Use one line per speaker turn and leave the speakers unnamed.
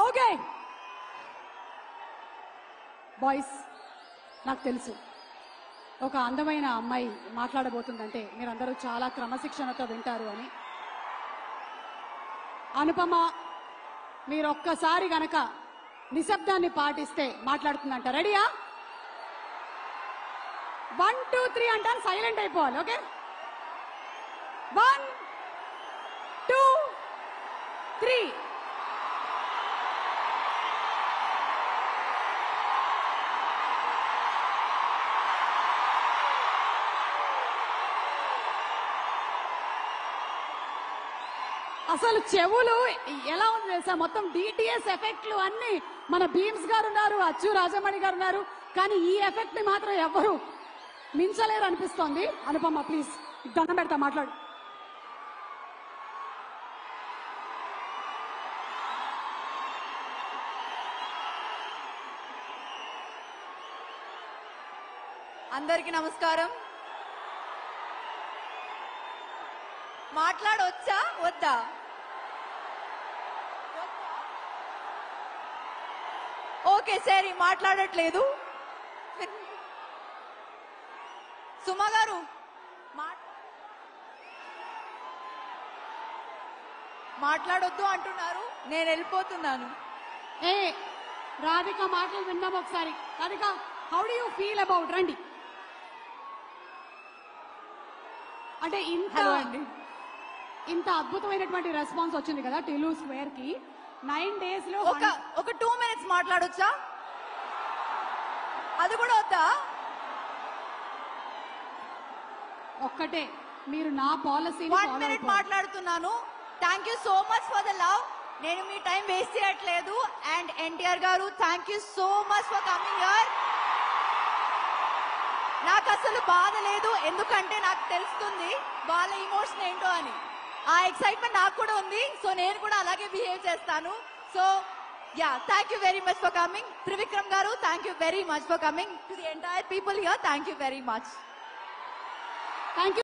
Okay boys, నాకు తెలుసు ఒక అందమైన అమ్మాయి మాట్లాడబోతుందంటే మీరందరూ చాలా క్రమశిక్షణతో వింటారు అని. అనుపమ మీరొక్కసారి గనక నిశ్శబ్దాన్ని పాటిస్తే మాట్లాడుతుందంట. రెడీయా? 1 2 3 అంటాను, సైలెంట్ అయిపోవాలి. ఓకే 1 2 3. అసలు చెవులు ఎలా ఉంది తెలుసా? మొత్తం డిటిఎస్ ఎఫెక్ట్లు అన్ని మన భీమ్స్ గారు ఉన్నారు, అచ్చు రాజమణి గారు ఉన్నారు, కానీ ఈ ఎఫెక్ట్ ని మాత్రం ఎవరు మించలేరు అనిపిస్తోంది. అనుపమ ప్లీజ్ దండం పెడతా, మాట్లాడు.
అందరికీ నమస్కారం. మాట్లాడొచ్చా వద్దా? ఓకే సరే, మాట్లాడట్లేదు. సుమ గారు మాట్లాడొద్దు అంటున్నారు, నేను వెళ్ళిపోతున్నాను.
ఏ రాధిక మాటలు విందాం ఒకసారి. Radhika, how do you feel about? రండి. అంటే ఇంత అద్భుతమైనటువంటి రెస్పాన్స్ వచ్చింది కదా టిల్లు స్క్వేర్ కి. 9 days లో
ఒక 2 minutes మాట్లాడొచ్చా? అది కూడా వద్దా?
ఒక్కటే, మీరు నా పాలసీ
1 minute మాట్లాడుతున్నాను. Thank you so much for the love. నేను మీ టైం వేస్ట్ చేయట్లేదు. అండ్ ఎన్టీఆర్ గారు, thank you so much for coming here. నాకు అసలు బాధ లేదు, ఎందుకంటే నాకు తెలుస్తుంది వాళ్ళ ఇమోషన్ ఏంటో అని. ఆ ఎక్సైట్మెంట్ నాకు కూడా ఉంది, సో నేను కూడా అలాగే బిహేవ్ చేస్తాను. So ya, thank you very much for coming. Trivikram garu, thank you very much for coming. To the entire people here, thank you very much.
Thank you.